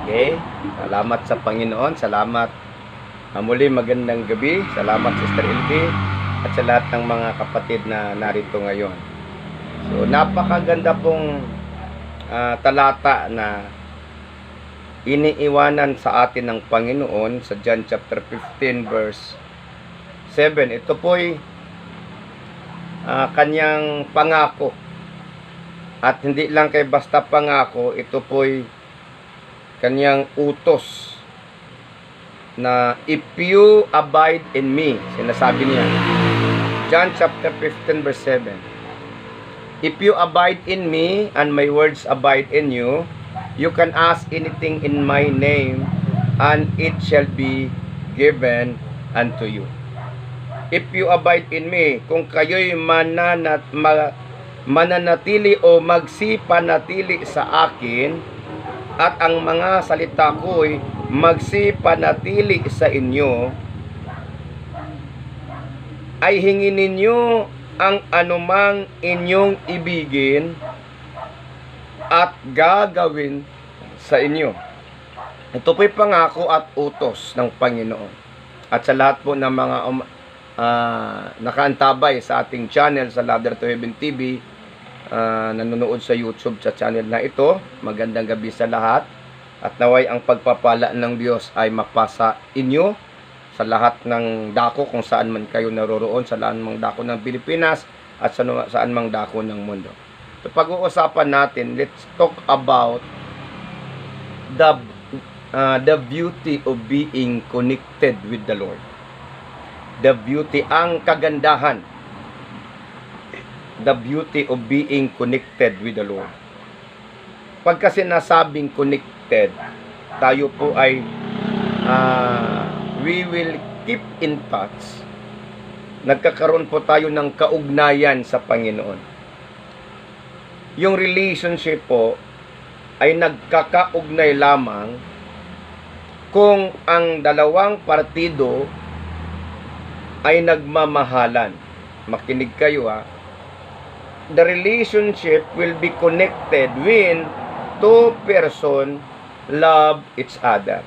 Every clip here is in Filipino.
Okay? Salamat sa Panginoon. Salamat. Muli magandang gabi. Salamat Sister Elvie at sa lahat ng mga kapatid na narito ngayon. So, napakaganda pong talata na iniiwanan sa atin ng Panginoon sa John chapter 15 verse 7. Ito po'y kanyang pangako. At hindi lang kay basta pangako, ito po'y kanyang utos na if you abide in me, sinasabi niya. John chapter 15 verse 7. If you abide in me and my words abide in you, you can ask anything in my name and it shall be given unto you. If you abide in me, kung kayo'y mananatili o magsipanatili sa akin, at ang mga salita ko'y magsipanatili sa inyo, ay hingin ninyo ang anumang inyong ibigin at gagawin sa inyo. Ito po'y pangako at utos ng Panginoon. At sa lahat po ng mga nakaantabay sa ating channel sa Ladder to Heaven TV, nanonood sa YouTube sa channel na ito, magandang gabi sa lahat at naway ang pagpapala ng Diyos ay mapasa inyo sa lahat ng dako kung saan man kayo naroroon, sa lahat ng dako ng Pilipinas at saan mang dako ng mundo. So, pag-uusapan natin, let's talk about the beauty of being connected with the Lord. The beauty, ang kagandahan, the beauty of being connected with the Lord. Pagka sinasabing connected, tayo po ay we will keep in touch. Nagkakaroon po tayo ng kaugnayan sa Panginoon. Yung relationship po ay nagkakaugnay lamang kung ang dalawang partido ay nagmamahalan. Makinig kayo ha. The relationship will be connected when two persons love each other.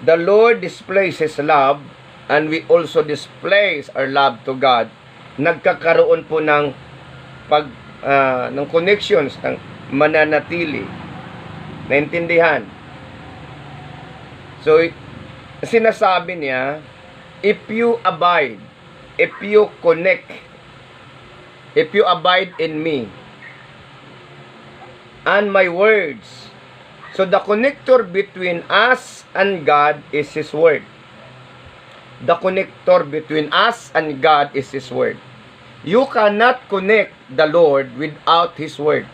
The Lord displays His love and we also displays our love to God. Nagkakaroon po ng ng connections, ng mananatili. Naintindihan? So, sinasabi niya, if you abide, if you connect, if you abide in me, and my words. So the connector between us and God is His word. The connector between us and God is His word. You cannot connect the Lord without His word.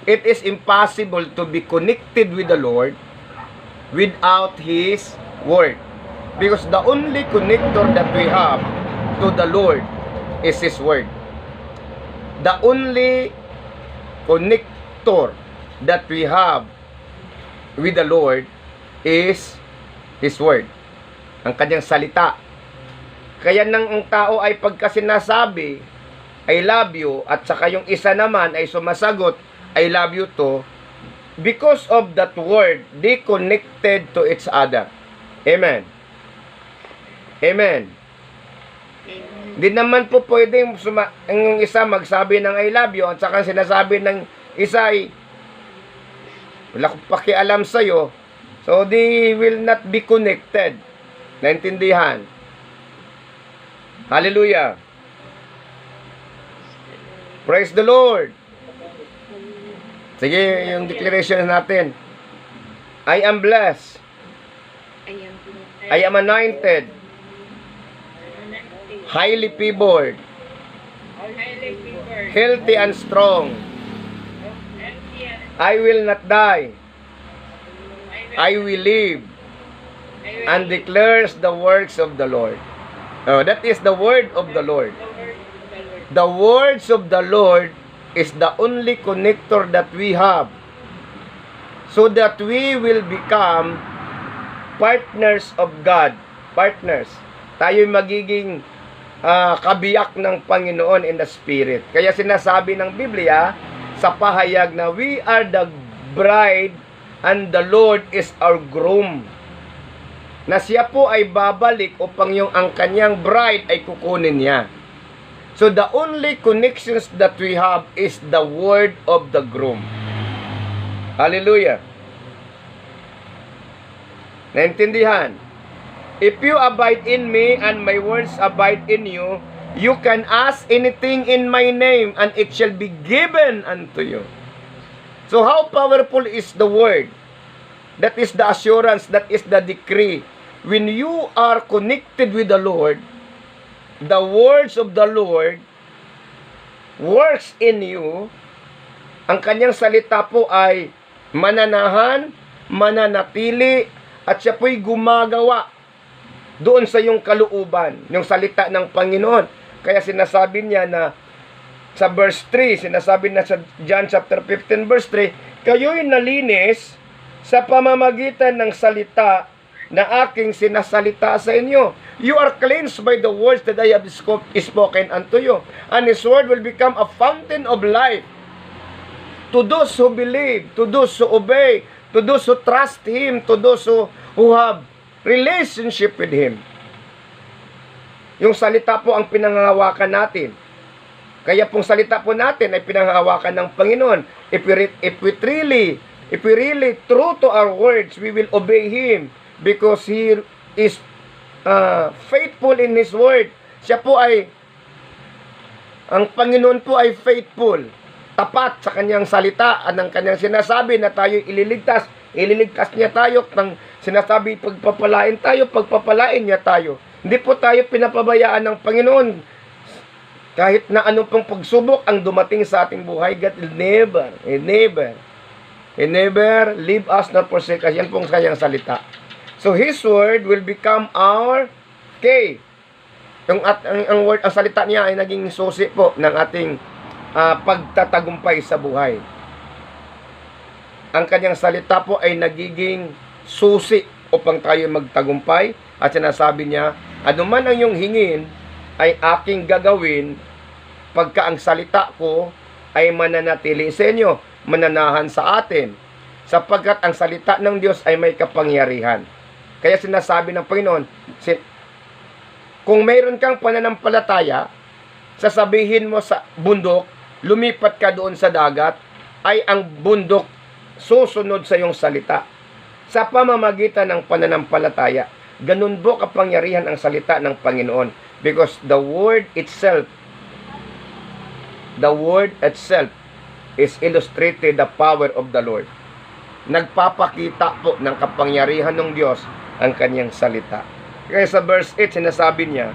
It is impossible to be connected with the Lord without His word. Because the only connector that we have to the Lord is His word. The only connector that we have with the Lord is His word. Ang kanyang salita. Kaya nang ang tao ay pagka sinasabi, I love you, at saka yung isa naman ay sumasagot, I love you too, because of that word, they connected to each other. Amen. Amen. Di naman po pwedeng ang isa magsabi ng I love you at saka sinasabi ng isa ay wala akong pakialam sa'yo. So, they will not be connected. Naintindihan? Hallelujah. Praise the Lord. Sige, yung declaration natin. I am blessed. I am anointed. Highly favored. Healthy and strong. I will not die. I will live and declares the works of the Lord. Oh, that is the word of the Lord. The words of the Lord is the only connector that we have, so that we will become partners of God. Partners. Tayo magiging kabiyak ng Panginoon in the Spirit. Kaya sinasabi ng Biblia, sa pahayag na we are the bride and the Lord is our groom. Na siya po ay babalik upang ang kanyang bride ay kukunin niya. So the only connections that we have is the word of the groom. Hallelujah. Naintindihan? If you abide in me and my words abide in you, you can ask anything in my name and it shall be given unto you. So how powerful is the word? That is the assurance, that is the decree. When you are connected with the Lord, the words of the Lord works in you. Ang kanyang salita po ay mananahan, mananatili, at siya po'y gumagawa doon sa iyong kalooban, yung salita ng Panginoon. Kaya sinasabi niya na sa verse 3, sinasabi na sa John chapter 15 verse 3, kayo'y nalinis sa pamamagitan ng salita na aking sinasalita sa inyo. You are cleansed by the words that I have spoken unto you. And His word will become a fountain of life to those who believe, to those who obey, to those who trust Him, to those who have relationship with Him. Yung salita po ang pinanghahawakan natin. Kaya pong salita po natin ay pinanghahawakan ng Panginoon. If we really true to our words, we will obey Him because He is faithful in His word. Siya po ay, ang Panginoon po ay faithful, tapat sa kanyang salita at ng kanyang sinasabi na tayo ililigtas. Ililigtas niya tayo ng sinasabi, pagpapalain tayo, pagpapalain niya tayo. Hindi po tayo pinapabayaan ng Panginoon. Kahit na anong pong pagsubok ang dumating sa ating buhay, God will never leave us nor forsake us. Yan pong kanyang salita. So His word will become our key. Ang salita niya ay naging susi po ng ating pagtatagumpay sa buhay. Ang kanyang salita po ay nagiging susi upang tayo magtagumpay. At sinasabi niya, anuman ang iyong hingin ay aking gagawin pagka ang salita ko ay mananatili sa inyo, mananahan sa atin, sapagkat ang salita ng Diyos ay may kapangyarihan. Kaya sinasabi ng Panginoon, kung mayroon kang pananampalataya, sasabihin mo sa bundok, lumipat ka doon sa dagat, ay ang bundok susunod sa iyong salita. Sa pamamagitan ng pananampalataya, ganun po kapangyarihan ang salita ng Panginoon. Because the word itself is illustrated the power of the Lord. Nagpapakita po ng kapangyarihan ng Diyos ang kanyang salita. Kaya sa verse 8, sinasabi niya,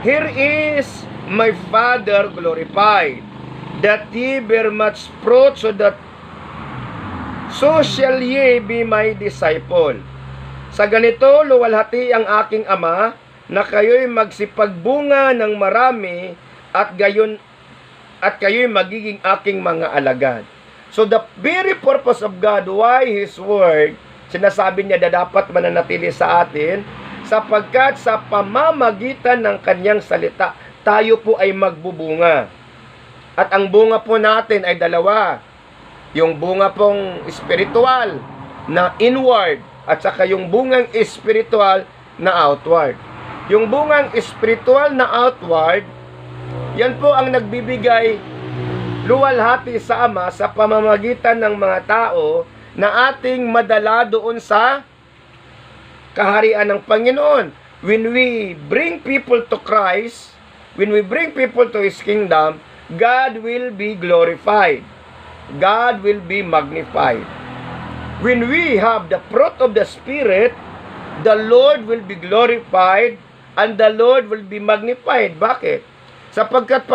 here is my Father glorified, that ye bear much fruit, so shall ye be my disciple. Sa ganito, luwalhati ang aking Ama, na kayo'y magsipagbunga ng marami, at kayo'y magiging aking mga alagad. So the very purpose of God, why His word, sinasabi niya na dapat mananatili sa atin, sapagkat sa pamamagitan ng kanyang salita, tayo po ay magbubunga. At ang bunga po natin ay dalawa. Yung bunga pong spiritual na inward, at saka yung bungang spiritual na outward. Yung bungang spiritual na outward, yan po ang nagbibigay luwalhati sa Ama sa pamamagitan ng mga tao na ating madala doon sa kaharian ng Panginoon. When we bring people to Christ, when we bring people to His kingdom, God will be glorified. God will be magnified. When we have the fruit of the Spirit, the Lord will be glorified and the Lord will be magnified. Bakit? Sapagkat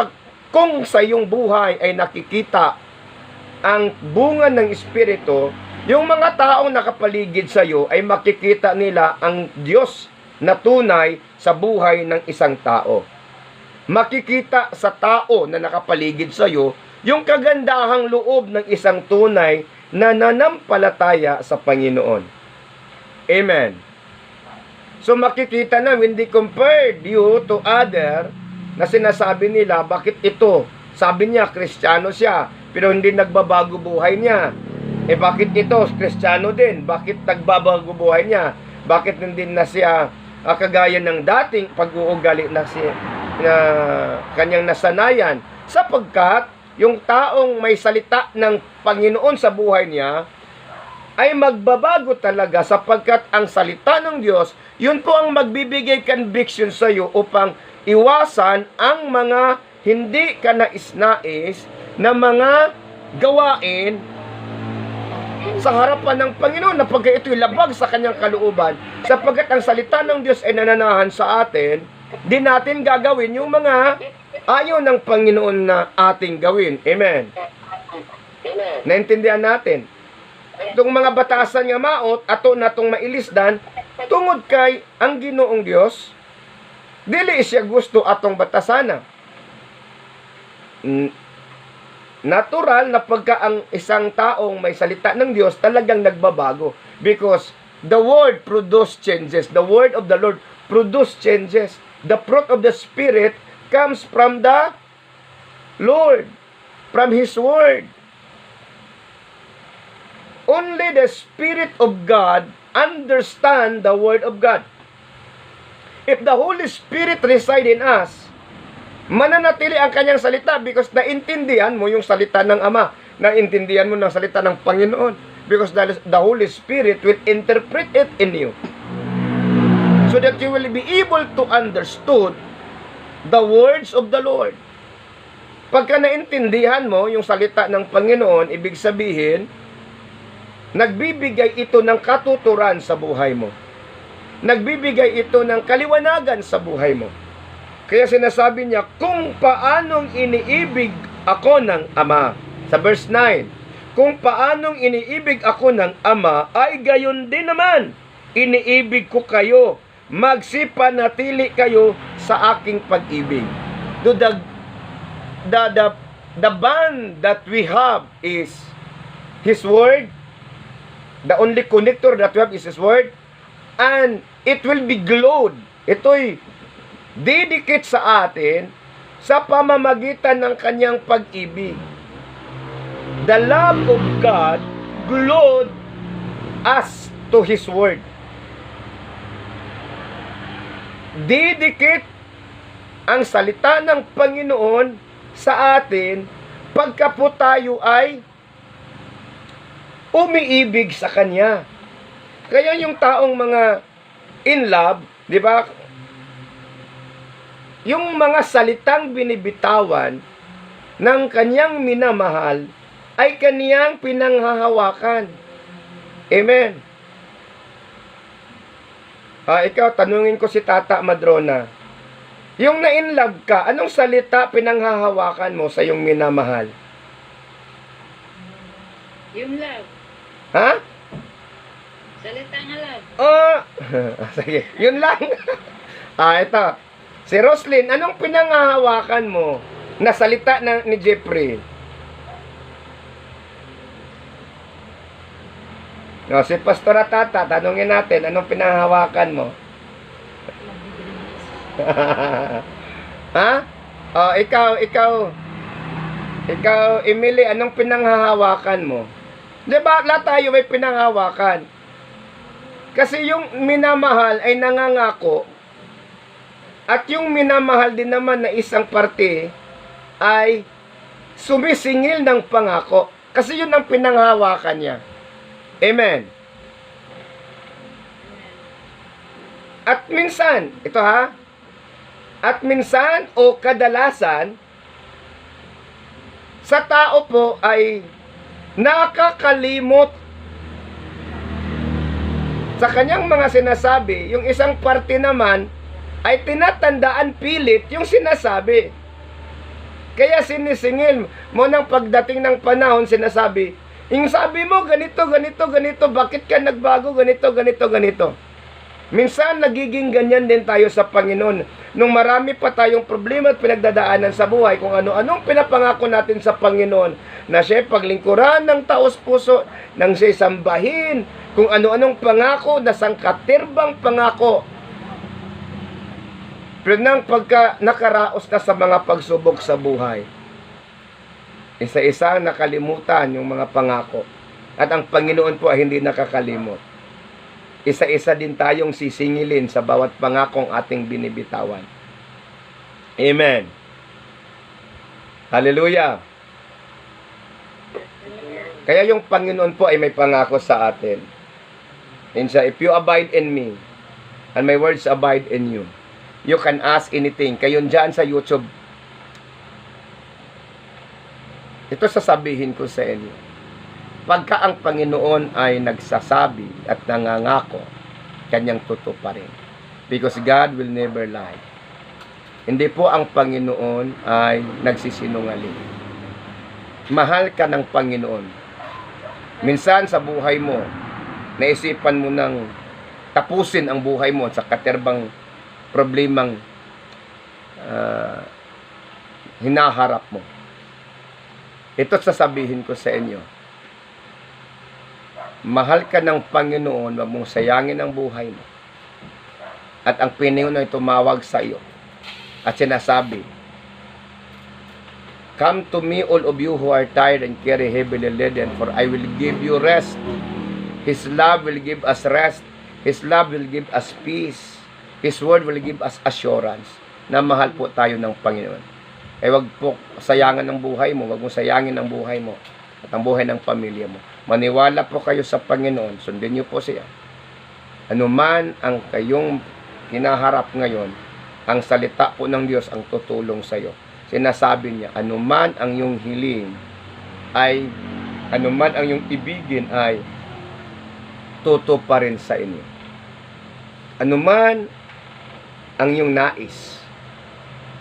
kung sa iyong buhay ay nakikita ang bunga ng Espiritu, yung mga taong nakapaligid sa iyo ay makikita nila ang Diyos na tunay sa buhay ng isang tao. Makikita sa tao na nakapaligid sa iyo yung kagandahang loob ng isang tunay na nanampalataya sa Panginoon. Amen. So makikita na when they compared you to other na sinasabi nila, bakit ito? Sabi niya, Kristiyano siya. pero hindi nagbabago buhay niya. Bakit ito? Kristiyano din. Bakit nagbabago buhay niya? Bakit hindi na siya kagaya ng dating pag-uugali na kanyang nasanayan? Sapagkat yung taong may salita ng Panginoon sa buhay niya ay magbabago talaga, sapagkat ang salita ng Diyos, yun po ang magbibigay conviction sa iyo upang iwasan ang mga hindi ka nais-nais na mga gawain sa harapan ng Panginoon, na pagka ito'y labag sa kanyang kalooban, sapagkat ang salita ng Diyos ay nananahan sa atin, di natin gagawin yung mga ayaw ng Panginoon na ating gawin. Amen. Naintindihan natin? Itong mga batasan nga maot, ato na itong mailisdan, tungod kay ang Ginoong Diyos, dili siya gusto atong batasana. Natural na pagka ang isang taong may salita ng Diyos talagang nagbabago, because the word produce changes. The word of the Lord produce changes. The fruit of the Spirit comes from the Lord, from His word. Only the Spirit of God understand the word of God. If the Holy Spirit reside in us, mananatili ang kanyang salita, because naintindihan mo yung salita ng Ama, naintindihan mo ng salita ng Panginoon, because the Holy Spirit will interpret it in you, so that you will be able to understood the words of the Lord. Pagka naintindihan mo yung salita ng Panginoon, ibig sabihin, nagbibigay ito ng katuturan sa buhay mo. Nagbibigay ito ng kaliwanagan sa buhay mo. Kaya sinasabi niya, kung paanong iniibig ako ng Ama. Sa verse 9, kung paanong iniibig ako ng Ama, ay gayon din naman, iniibig ko kayo. Magsipanatili kayo sa aking pag-ibig. The bond that we have is His Word. The only connector that we have is His Word. And it will be glowed. Ito'y didikit sa atin sa pamamagitan ng kanyang pag-ibig. The love of God glowed us to His Word. Didikit ang salita ng Panginoon sa atin pagka po tayo ay umiibig sa Kanya. Kaya yung taong mga in love, di ba? Yung mga salitang binibitawan ng kanyang minamahal ay kaniyang pinanghahawakan. Amen. Ikaw, tanungin ko si Tata Madrona. Yung na-in love ka, anong salita pinanghahawakan mo sa iyong minamahal? Yung love. Ha? Salita nga love. Sige, yun lang. Ito. Si Roslyn, anong pinanghahawakan mo na salita ni Jeffrey? Si Pastora Tata, tanungin natin, anong pinanghahawakan mo? Ha? Ikaw, Emily, anong pinanghahawakan mo? Diba, lahat tayo may pinanghahawakan. Kasi yung minamahal ay nangangako, at yung minamahal din naman na isang parte ay sumisingil ng pangako. Kasi yun ang pinanghahawakan niya. Amen. At minsan, ito ha, at minsan o kadalasan, sa tao po ay nakakalimot sa kanyang mga sinasabi. Yung isang parte naman ay tinatandaan pilit yung sinasabi. Kaya sinisingil mo ng pagdating ng panahon, sinasabi, yung sabi mo, ganito, ganito, ganito, bakit ka nagbago, ganito, ganito, ganito. Minsan, nagiging ganyan din tayo sa Panginoon. Nung marami pa tayong problema at pinagdadaanan sa buhay, kung ano-anong pinapangako natin sa Panginoon, na siya paglingkuran ng taos puso, nang siya sambahin, kung ano-anong pangako, na sangkatirbang pangako. Pero nang pagka nakaraos ka sa mga pagsubok sa buhay, Isa-isang nakalimutan yung mga pangako. At ang Panginoon po ay hindi nakakalimot. Isa-isa din tayong sisingilin sa bawat pangakong ating binibitawan. Amen. Hallelujah. Kaya yung Panginoon po ay may pangako sa atin. And siya, if you abide in me, and my words abide in you, you can ask anything. Kayo dyan sa YouTube, ito sasabihin ko sa inyo. Pagka ang Panginoon ay nagsasabi at nangangako, kanyang tutuparin. Because God will never lie. Hindi po ang Panginoon ay nagsisinungaling. Mahal ka ng Panginoon. Minsan sa buhay mo, naisipan mo nang tapusin ang buhay mo sa katerbang problemang hinaharap mo. Ito sasabihin ko sa inyo. Mahal ka ng Panginoon, wag mong sayangin ang buhay mo. At ang Panginoon ay tumawag sa iyo at sinasabi, "Come to me, all of you who are tired and carry heavily laden, for I will give you rest." His love will give us rest. His love will give us peace. His word will give us assurance na mahal po tayo ng Panginoon. Wag po sayangan ang buhay mo, wag mo sayangin ang buhay mo at ang buhay ng pamilya mo. Maniwala po kayo sa Panginoon, sundin niyo po siya. Ano man ang kayong hinaharap ngayon, ang salita po ng Diyos ang tutulong sa iyo. Sinasabi niya, ano man ang iyong hiling ay, ano man ang iyong ibigin ay tutuparin sa inyo. Ano man ang iyong nais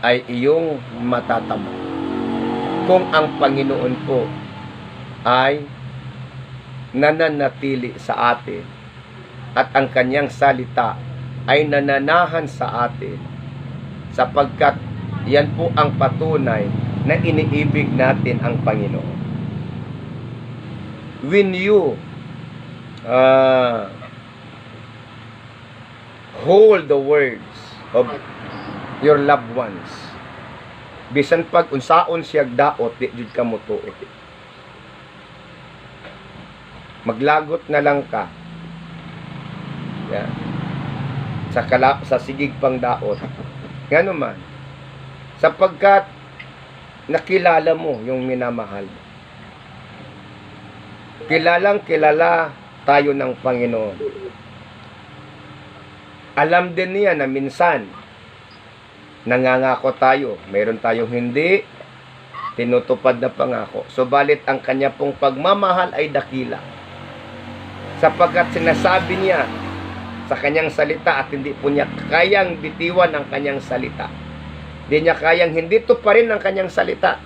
ay iyong matatamo. Kung ang Panginoon po ay nananatili sa atin at ang kanyang salita ay nananahan sa atin, sapagkat yan po ang patunay na iniibig natin ang Panginoon. When you hold the words of your loved ones, bisan pag unsaon siya daot, di jud ka mutuo. Maglagot na lang ka. Yan. Sa sigig pang daot. Ngano man. Sapagkat nakilala mo yung minamahal mo. Kilalang kilala tayo ng Panginoon. Alam din niya na minsan nangangako tayo. Meron tayong hindi tinutupad na pangako. Subalit ang kanya pong pagmamahal ay dakila. Sapagkat sinasabi niya sa kanyang salita at hindi po niya kayang bitiwan ang kanyang salita. Hindi niya kayang hindi tuparin ang kanyang salita.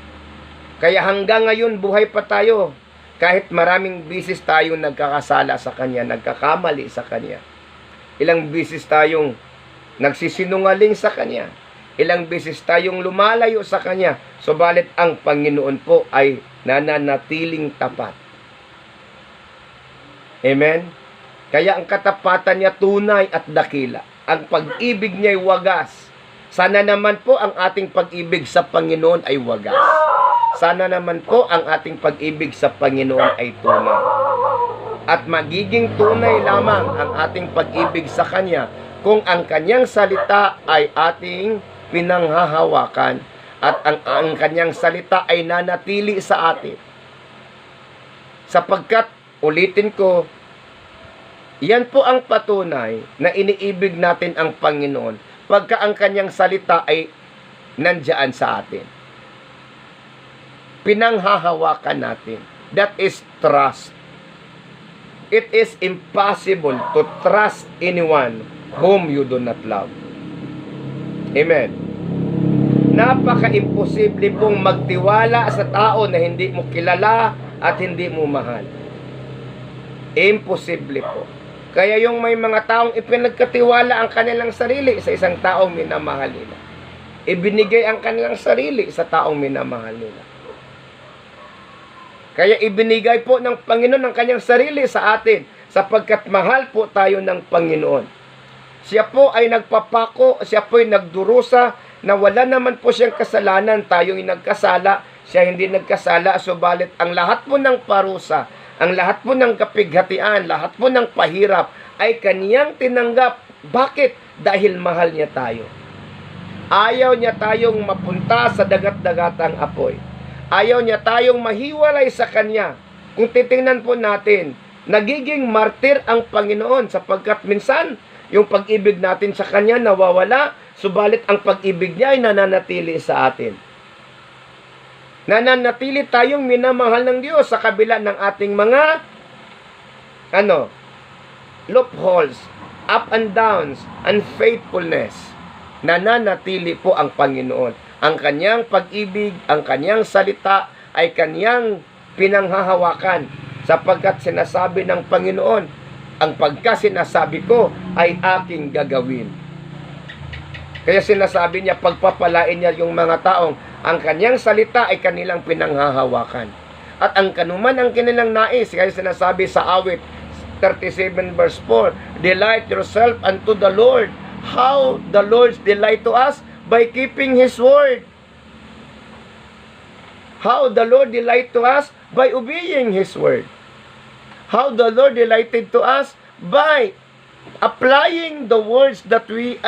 Kaya hanggang ngayon buhay pa tayo. Kahit maraming bisis tayong nagkakasala sa kanya, nagkakamali sa kanya. Ilang bisis tayong nagsisinungaling sa kanya. Ilang bisis tayong lumalayo sa kanya. Subalit ang Panginoon po ay nananatiling tapat. Amen? Kaya ang katapatan niya tunay at dakila. Ang pag-ibig niya ay wagas. Sana naman po ang ating pag-ibig sa Panginoon ay wagas. Sana naman po ang ating pag-ibig sa Panginoon ay tunay. At magiging tunay lamang ang ating pag-ibig sa Kanya kung ang Kanyang salita ay ating pinanghahawakan at ang Kanyang salita ay nanatili sa atin. Sapagkat, ulitin ko, yan po ang patunay na iniibig natin ang Panginoon pagka ang Kanyang salita ay nandyan sa atin. Pinanghahawakan natin. That is trust. It is impossible to trust anyone whom you do not love. Amen. Napaka-imposible pong magtiwala sa tao na hindi mo kilala at hindi mo mahal. Imposible po. Kaya yung may mga taong ipinagkatiwala ang kanilang sarili sa isang taong minamahal nila. Ibinigay ang kanilang sarili sa taong minamahal nila. Kaya ibinigay po ng Panginoon ang kanyang sarili sa atin sapagkat mahal po tayo ng Panginoon. Siya po ay nagpapako, siya po ay nagdurusa na wala naman po siyang kasalanan, tayong nagkasala. Siya hindi nagkasala, subalit ang lahat po ng parusa, ang lahat po ng kapighatian, lahat po ng pahirap ay kaniyang tinanggap. Bakit? Dahil mahal niya tayo. Ayaw niya tayong mapunta sa dagat-dagatang apoy. Ayaw niya tayong mahiwalay sa Kanya. Kung titingnan po natin, nagiging martir ang Panginoon sapagkat minsan, yung pag-ibig natin sa Kanya nawawala, subalit ang pag-ibig niya ay nananatili sa atin. Nananatili tayong minamahal ng Diyos sa kabila ng ating mga loopholes, up and downs, unfaithfulness. Nananatili po ang Panginoon. Ang Kanyang pag-ibig, ang Kanyang salita ay Kanyang pinanghahawakan sapagkat sinasabi ng Panginoon, ang pagkasinasabi ko ay aking gagawin. Kaya sinasabi niya, pagpapalain niya yung mga taong ang Kanyang salita ay kanilang pinanghahawakan. At ang kanuman ang kanilang nais, kaya sinasabi sa awit 37 verse 4, delight yourself unto the Lord. How the Lord's delight to us? By keeping His word. How the Lord delight to us? By obeying His word. How the Lord delighted to us? By applying the words that we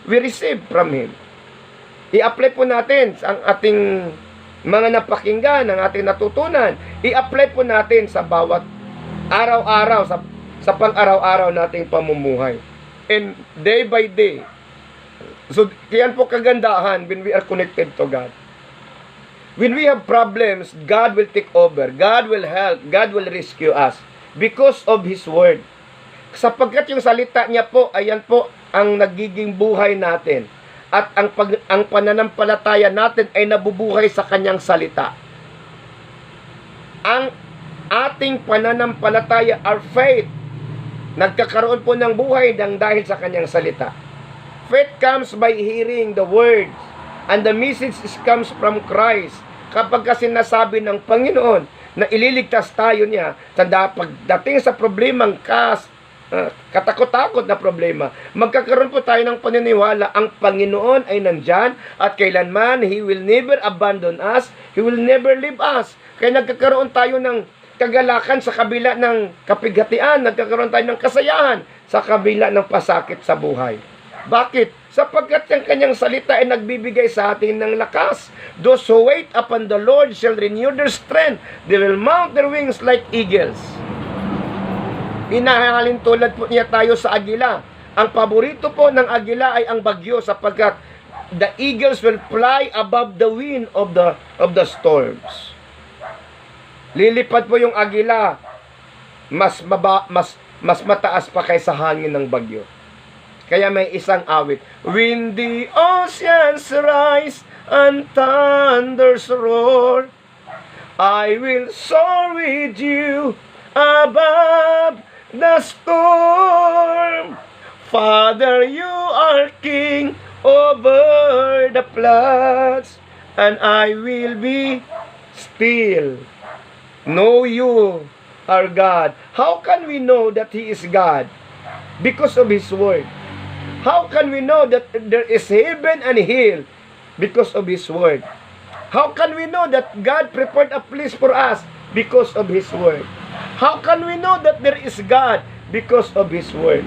receive from Him. I-apply po natin ang ating mga napakinggan, ang ating natutunan. I-apply po natin sa bawat araw-araw, sa pang-araw-araw nating pamumuhay. And day by day. So, kaya po kagandahan when we are connected to God. When we have problems, God will take over. God will help. God will rescue us. Because of His word. Sapagkat yung salita niya po, ayan po ang nagiging buhay natin. At ang pananampalataya natin ay nabubuhay sa Kanyang salita. Ang ating pananampalataya, our faith, nagkakaroon po ng buhay dahil sa Kanyang salita. Faith comes by hearing the words, and the message comes from Christ. Kapag kasi nasabi ng Panginoon na ililigtas tayo niya, pagdating sa problemang katakot-takot na problema, magkakaroon po tayo ng paniniwala, ang Panginoon ay nandyan, at kailanman, He will never abandon us, He will never leave us. Kaya nagkakaroon tayo ng kagalakan sa kabila ng kapighatian, nagkakaroon tayo ng kasayahan sa kabila ng pasakit sa buhay. Bakit? Sapagkat ang Kanyang salita ay nagbibigay sa atin ng lakas. Those who wait upon the Lord shall renew their strength. They will mount their wings like eagles. Inahalin tulad po niya tayo sa agila. Ang paborito po ng agila ay ang bagyo sapagkat the eagles will fly above the wind of the storms. Lilipad po yung agila, mas mataas pa kaysa hangin ng bagyo. Kaya may isang awit, when the oceans rise and thunders roar, I will soar with you above the storm. Father, you are king over the floods, and I will be still. Know you are God. How can we know that He is God? Because of His word. How can we know that there is heaven and hell? Because of His word. How can we know that God prepared a place for us? Because of His word. How can we know that there is God? Because of His word.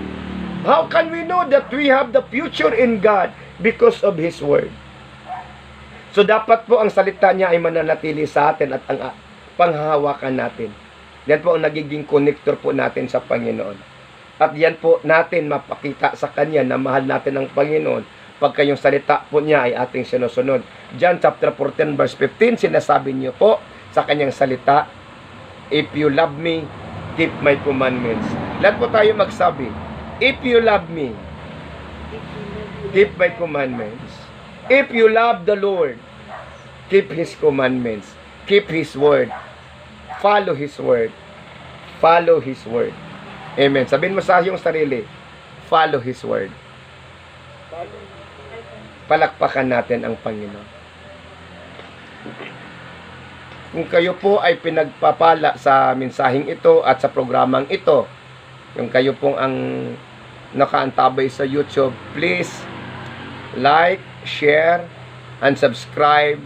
How can we know that we have the future in God? Because of His word. So dapat po ang salita niya ay mananatili sa atin at ang panghahawakan natin. Yan po ang nagiging connector po natin sa Panginoon. At yan po natin mapakita sa Kanya na mahal natin ang Panginoon pagka yung salita po niya ay ating sinusunod. John chapter 14 verse 15, sinasabi niyo po sa Kanyang salita, if you love me, keep my commandments. Lahat po tayo magsabi, if you love me, keep my commandments. If you love the Lord, keep His commandments. Keep His word. Follow His word. Follow His word. Amen. Sabihin mo sa iyong sarili, follow His word. Palakpakan natin ang Panginoon. Kung kayo po ay pinagpapala sa mensaheng ito at sa programang ito, yung kayo pong ang nakaantabay sa YouTube, please like, share, and subscribe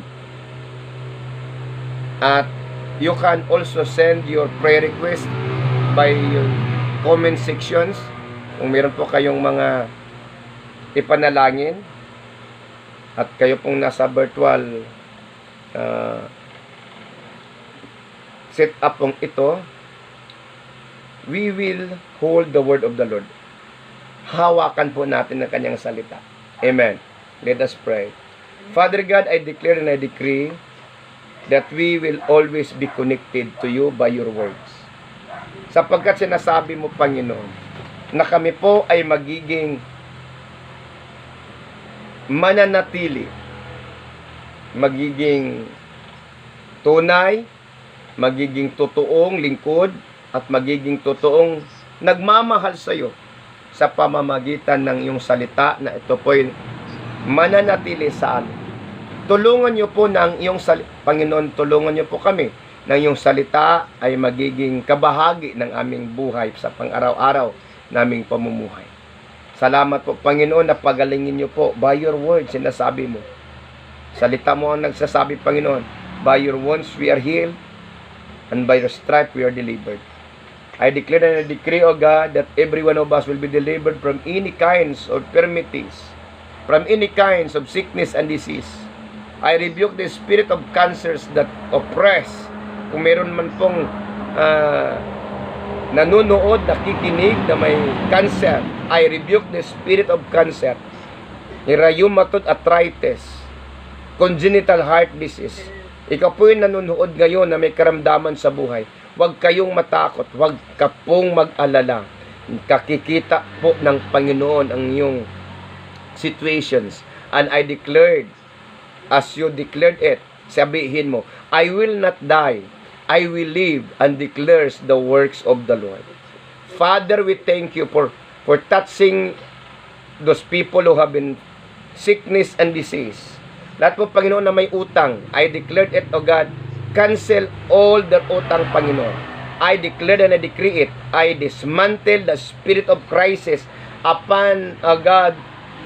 At you can also send your prayer request by comment sections. Kung meron po kayong mga ipanalangin at kayo pong nasa virtual set up pong ito, we will hold the word of the Lord. Hawakan po natin ang kanyang salita. Amen. Let us pray. Father God, I declare and I decree that we will always be connected to you by your words. Sapagkat sinasabi mo, Panginoon, na kami po ay magiging mananatili, magiging tunay, magiging totoong lingkod, at magiging totoong nagmamahal sa iyo sa pamamagitan ng iyong salita na ito po'y mananatili sa amin. Tulungan niyo po ng iyong salita, Panginoon, tulungan niyo po kami ng iyong salita ay magiging kabahagi ng aming buhay sa pang-araw-araw naming pamumuhay. Salamat po, Panginoon, na pagalingin niyo po by your word, sinasabi mo. Salita mo ang nagsasabi, Panginoon, by your wounds we are healed, and by your stripe we are delivered. I declare and I decree, O God, that every one of us will be delivered from any kinds of infirmities, from any kinds of sickness and disease. I rebuke the spirit of cancers that oppress. Kung meron man pong nanunood, nakikinig na may cancer, I rebuke the spirit of cancer, rheumatoid arthritis, congenital heart disease. Ikaw po yung nanonood ngayon na may karamdaman sa buhay. Huwag kayong matakot, huwag ka pong mag-alala. Kakikita po ng Panginoon ang iyong situations. And I declared, as you declared it, sabihin mo, I will not die, I will live and declares the works of the Lord. Father, we thank you for touching those people who have been sickness and disease. Lahat po, Panginoon, na may utang, I declared it, O God, cancel all their utang, Panginoon. I declared and I decree it. I dismantle the spirit of crisis upon, O God,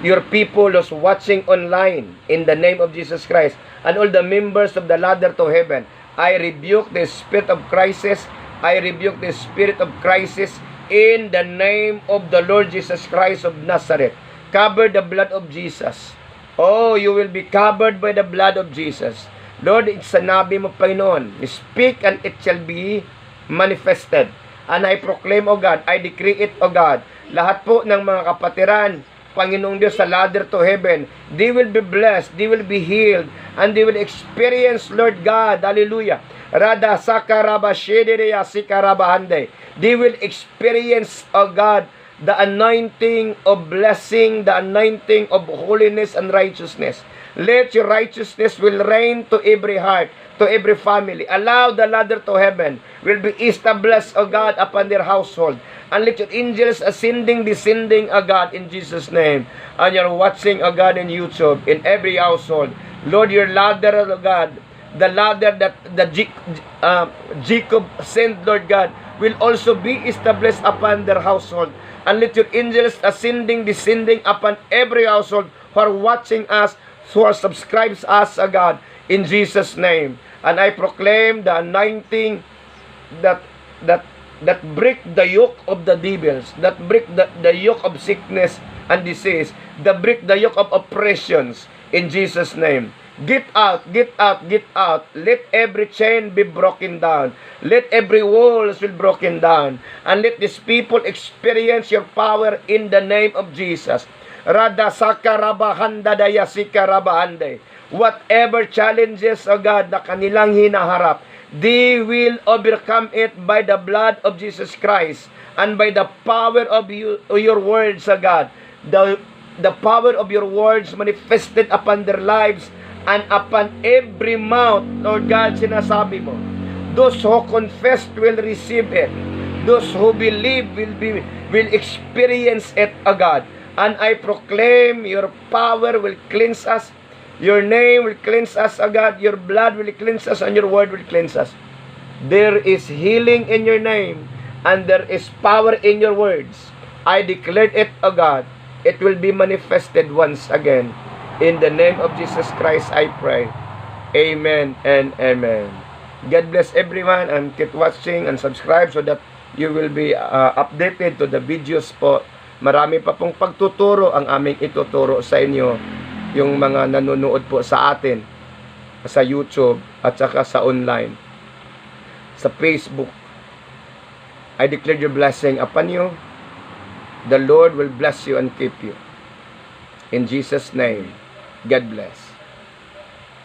your people who's watching online in the name of Jesus Christ and all the members of the ladder to heaven. I rebuke the spirit of crisis. I rebuke the spirit of crisis in the name of the Lord Jesus Christ of Nazareth. Cover the blood of Jesus. Oh, you will be covered by the blood of Jesus. Lord, it's sanabi mo, Panginoon, speak and it shall be manifested. And I proclaim, O God, I decree it, O God, lahat po ng mga kapatiran, Panginoong Diyos, sa ladder to heaven, they will be blessed, they will be healed, and they will experience, Lord God, hallelujah, Rada Sakaraba Shedereya Sikarabahande. They will experience, O God, the anointing of blessing, the anointing of holiness and righteousness. Let your righteousness will reign to every heart, to every family. Allow the ladder to heaven will be established, O God, upon their household. And let your angels ascending, descending, O God, in Jesus' name. And you're watching, O God, in YouTube, in every household. Lord, your ladder, O God, the ladder that Jacob sent, Lord God, will also be established upon their household. And let your angels ascending, descending upon every household who are watching us, who are subscribed us, O God, in Jesus' name. And I proclaim the anointing that break the yoke of the devils, that break the yoke of sickness and disease, that break the yoke of oppressions, in Jesus' name. Get out, get out, get out. Let every chain be broken down. Let every walls be broken down. And let these people experience your power in the name of Jesus. Rada sakarabahanda daya sikarabahande. Whatever challenges, O God, na kanilang hinaharap, they will overcome it by the blood of Jesus Christ and by the power of your words, O God. The power of your words manifested upon their lives and upon every mouth, Lord God, sinasabi mo. Those who confess will receive it. Those who believe will experience it, O God. And I proclaim your power will cleanse us. Your name will cleanse us, O God. Your blood will cleanse us, and your word will cleanse us. There is healing in your name, and there is power in your words. I declared it, O God. It will be manifested once again. In the name of Jesus Christ, I pray. Amen and amen. God bless everyone and keep watching and subscribe so that you will be updated to the videos po. Marami pa pong pagtuturo ang aming ituturo sa inyo, yung mga nanonood po sa atin sa YouTube at saka sa online, sa Facebook. I declare your blessing upon you. The Lord will bless you and keep you. In Jesus' name, God bless.